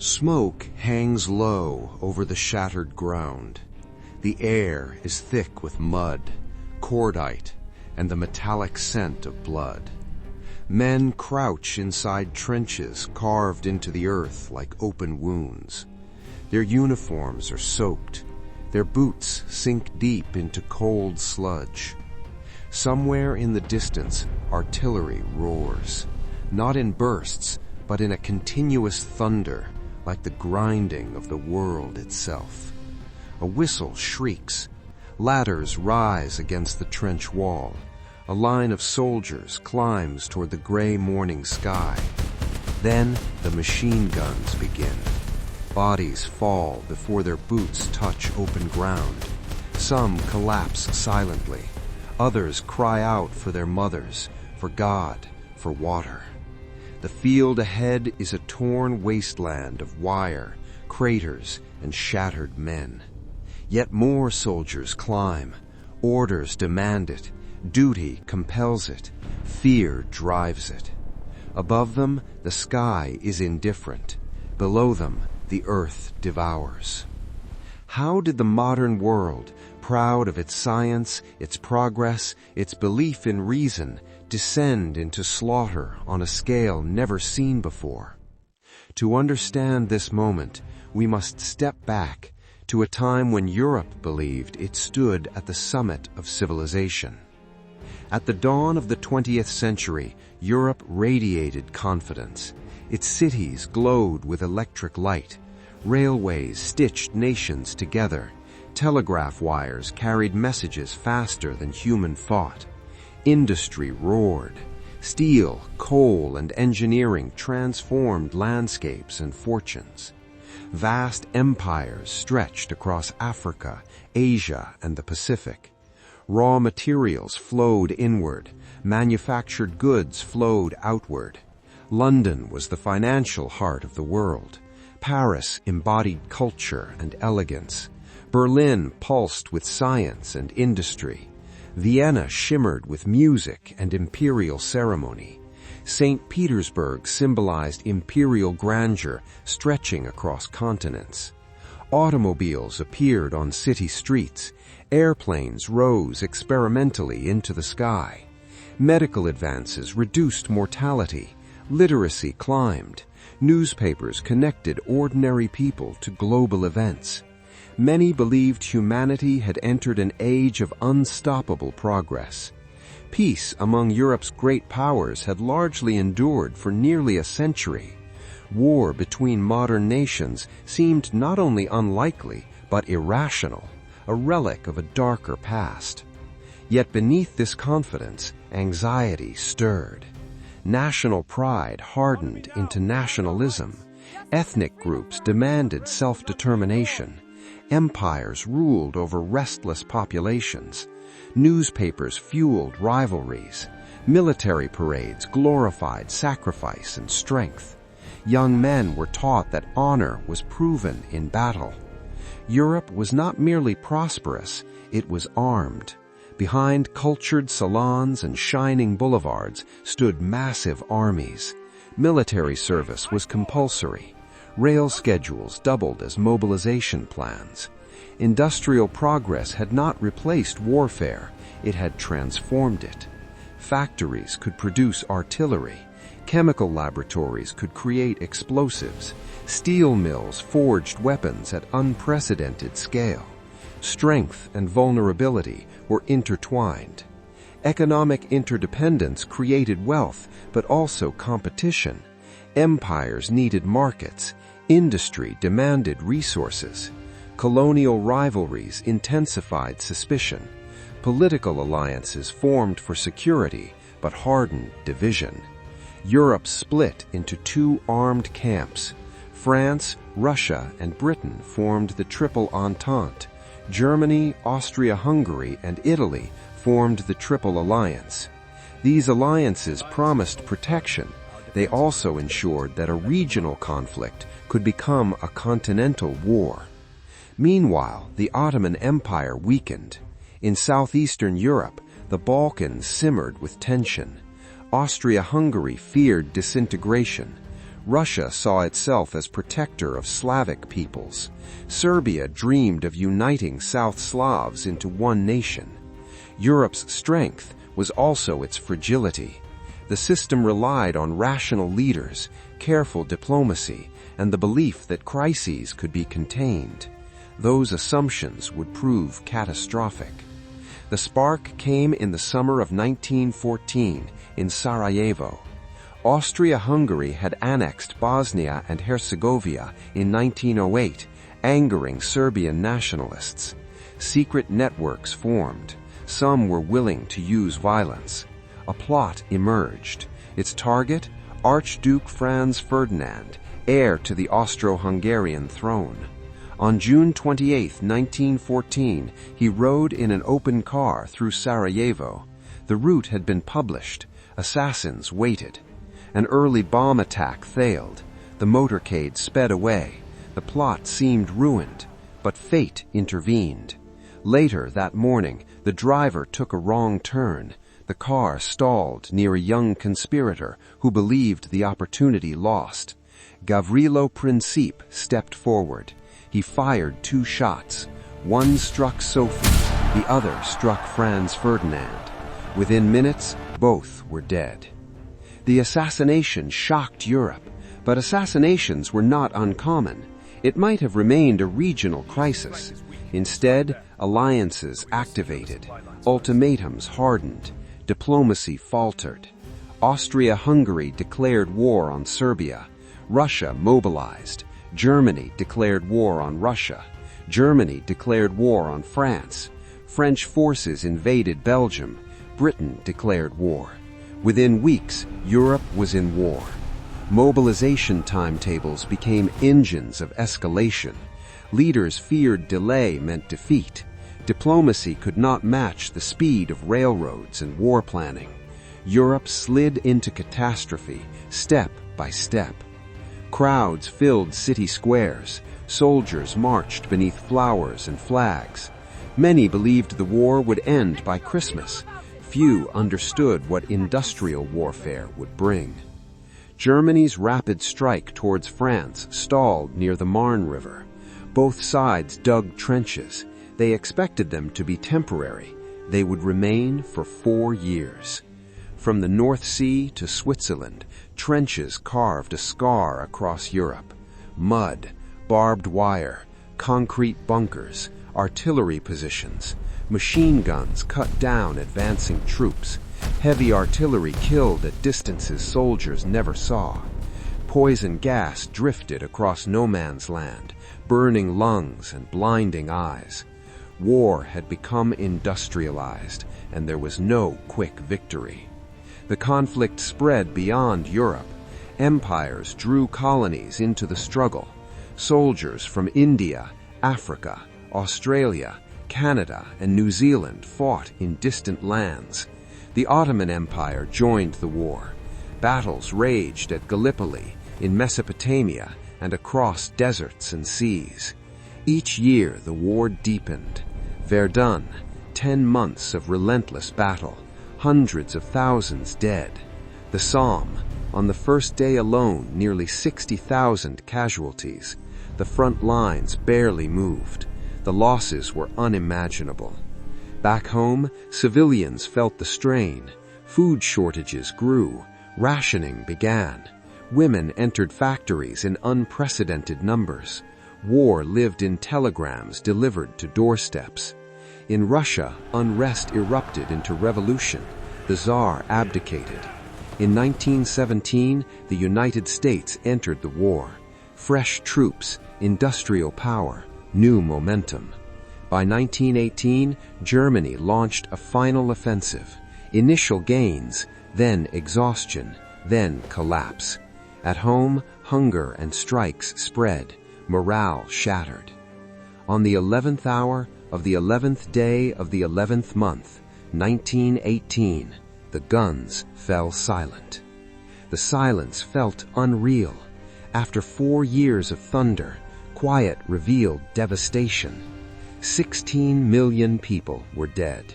Smoke hangs low over the shattered ground. The air is thick with mud, cordite, and the metallic scent of blood. Men crouch inside trenches carved into the earth like open wounds. Their uniforms are soaked. Their boots sink deep into cold sludge. Somewhere in the distance, artillery roars, not in bursts, but in a continuous thunder, like the grinding of the world itself. A whistle shrieks. Ladders rise against the trench wall. A line of soldiers climbs toward the gray morning sky. Then the machine guns begin. Bodies fall before their boots touch open ground. Some collapse silently. Others cry out for their mothers, for God, for water. The field ahead is a torn wasteland of wire, craters, and shattered men. Yet more soldiers climb. Orders demand it. Duty compels it. Fear drives it. Above them, the sky is indifferent. Below them, the earth devours. How did the modern world, proud of its science, its progress, its belief in reason, descend into slaughter on a scale never seen before? To understand this moment, we must step back to a time when Europe believed it stood at the summit of civilization. At the dawn of the 20th century, Europe radiated confidence. Its cities glowed with electric light. Railways stitched nations together. Telegraph wires carried messages faster than human thought. Industry roared. Steel, coal, and engineering transformed landscapes and fortunes. Vast empires stretched across Africa, Asia, and the Pacific. Raw materials flowed inward. Manufactured goods flowed outward. London was the financial heart of the world. Paris embodied culture and elegance. Berlin pulsed with science and industry. Vienna shimmered with music and imperial ceremony. St. Petersburg symbolized imperial grandeur stretching across continents. Automobiles appeared on city streets. Airplanes rose experimentally into the sky. Medical advances reduced mortality. Literacy climbed. Newspapers connected ordinary people to global events. Many believed humanity had entered an age of unstoppable progress. Peace among Europe's great powers had largely endured for nearly a century. War between modern nations seemed not only unlikely, but irrational, a relic of a darker past. Yet beneath this confidence, anxiety stirred. National pride hardened into nationalism. Ethnic groups demanded self-determination. Empires ruled over restless populations. Newspapers fueled rivalries. Military parades glorified sacrifice and strength. Young men were taught that honor was proven in battle. Europe was not merely prosperous, it was armed. Behind cultured salons and shining boulevards stood massive armies. Military service was compulsory. Rail schedules doubled as mobilization plans. Industrial progress had not replaced warfare, it had transformed it. Factories could produce artillery. Chemical laboratories could create explosives. Steel mills forged weapons at unprecedented scale. Strength and vulnerability were intertwined. Economic interdependence created wealth, but also competition. Empires needed markets. Industry demanded resources. Colonial rivalries intensified suspicion. Political alliances formed for security, but hardened division. Europe split into two armed camps. France, Russia, and Britain formed the Triple Entente. Germany, Austria-Hungary, and Italy formed the Triple Alliance. These alliances promised protection. They also ensured that a regional conflict could become a continental war. Meanwhile, the Ottoman Empire weakened. In southeastern Europe, the Balkans simmered with tension. Austria-Hungary feared disintegration. Russia saw itself as protector of Slavic peoples. Serbia dreamed of uniting South Slavs into one nation. Europe's strength was also its fragility. The system relied on rational leaders, careful diplomacy, and the belief that crises could be contained. Those assumptions would prove catastrophic. The spark came in the summer of 1914 in Sarajevo. Austria-Hungary had annexed Bosnia and Herzegovina in 1908, angering Serbian nationalists. Secret networks formed. Some were willing to use violence. A plot emerged. Its target? Archduke Franz Ferdinand, heir to the Austro-Hungarian throne. On June 28, 1914, he rode in an open car through Sarajevo. The route had been published. Assassins waited. An early bomb attack failed. The motorcade sped away. The plot seemed ruined, but fate intervened. Later that morning, the driver took a wrong turn. The car stalled near a young conspirator who believed the opportunity lost. Gavrilo Princip stepped forward. He fired 2 shots. One struck Sophie, the other struck Franz Ferdinand. Within minutes, both were dead. The assassination shocked Europe, but assassinations were not uncommon. It might have remained a regional crisis. Instead, alliances activated, ultimatums hardened, diplomacy faltered. Austria-Hungary declared war on Serbia. Russia mobilized. Germany declared war on Russia. Germany declared war on France. French forces invaded Belgium. Britain declared war. Within weeks, Europe was in war. Mobilization timetables became engines of escalation. Leaders feared delay meant defeat. Diplomacy could not match the speed of railroads and war planning. Europe slid into catastrophe, step by step. Crowds filled city squares. Soldiers marched beneath flowers and flags. Many believed the war would end by Christmas. Few understood what industrial warfare would bring. Germany's rapid strike towards France stalled near the Marne River. Both sides dug trenches. They expected them to be temporary. They would remain for 4 years. From the North Sea to Switzerland, trenches carved a scar across Europe. Mud, barbed wire, concrete bunkers, artillery positions. Machine guns cut down advancing troops. Heavy artillery killed at distances soldiers never saw. Poison gas drifted across no man's land, burning lungs and blinding eyes. War had become industrialized, and there was no quick victory. The conflict spread beyond Europe. Empires drew colonies into the struggle. Soldiers from India, Africa, Australia, Canada, and New Zealand fought in distant lands. The Ottoman Empire joined the war. Battles raged at Gallipoli, in Mesopotamia, and across deserts and seas. Each year the war deepened. Verdun, 10 months of relentless battle, hundreds of thousands dead. The Somme, on the first day alone, nearly 60,000 casualties. The front lines barely moved. The losses were unimaginable. Back home, civilians felt the strain. Food shortages grew. Rationing began. Women entered factories in unprecedented numbers. War lived in telegrams delivered to doorsteps. In Russia, unrest erupted into revolution. The Tsar abdicated. In 1917, the United States entered the war. Fresh troops, industrial power, new momentum. By 1918, Germany launched a final offensive. Initial gains, then exhaustion, then collapse. At home, hunger and strikes spread, morale shattered. On the 11th hour of the 11th day of the 11th month, 1918, the guns fell silent. The silence felt unreal. After 4 years of thunder, quiet revealed devastation. 16 million people were dead.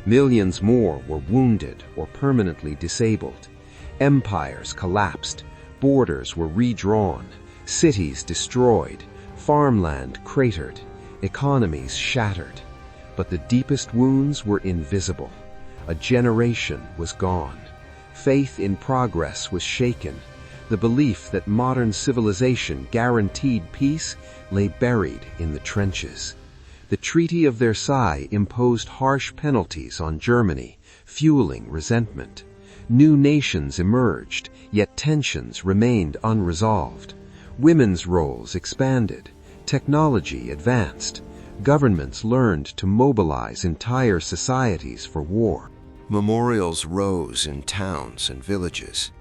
Millions more were wounded or permanently disabled. Empires collapsed. Borders were redrawn, cities destroyed, farmland cratered, economies shattered. But the deepest wounds were invisible. A generation was gone. Faith in progress was shaken. The belief that modern civilization guaranteed peace lay buried in the trenches. The Treaty of Versailles imposed harsh penalties on Germany, fueling resentment. New nations emerged, yet tensions remained unresolved. Women's roles expanded. Technology advanced. Governments learned to mobilize entire societies for war. Memorials rose in towns and villages.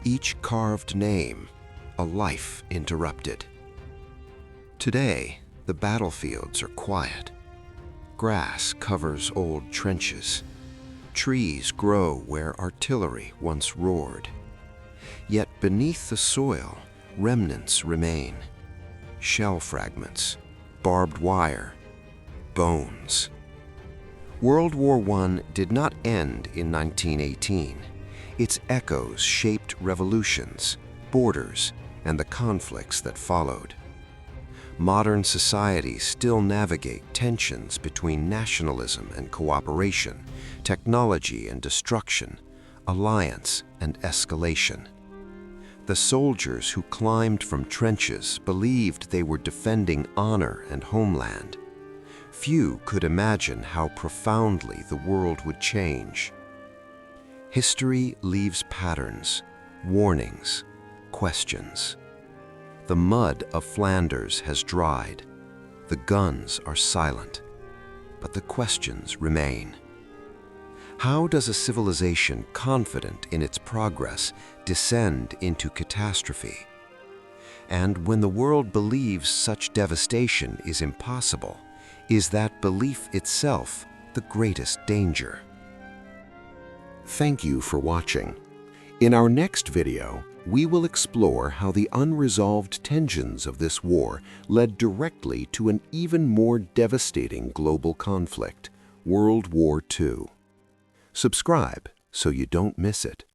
Each carved name, a life interrupted. Today, the battlefields are quiet. Grass covers old trenches. Trees grow where artillery once roared. Yet beneath the soil, remnants remain. Shell fragments, barbed wire, bones. World War I did not end in 1918. Its echoes shaped revolutions, borders, and the conflicts that followed. Modern societies still navigate tensions between nationalism and cooperation, technology and destruction, alliance and escalation. The soldiers who climbed from trenches believed they were defending honor and homeland. Few could imagine how profoundly the world would change. History leaves patterns, warnings, questions. The mud of Flanders has dried. The guns are silent, but the questions remain. How does a civilization confident in its progress descend into catastrophe? And when the world believes such devastation is impossible, is that belief itself the greatest danger? Thank you for watching. In our next video, we will explore how the unresolved tensions of this war led directly to an even more devastating global conflict, World War II. Subscribe so you don't miss it.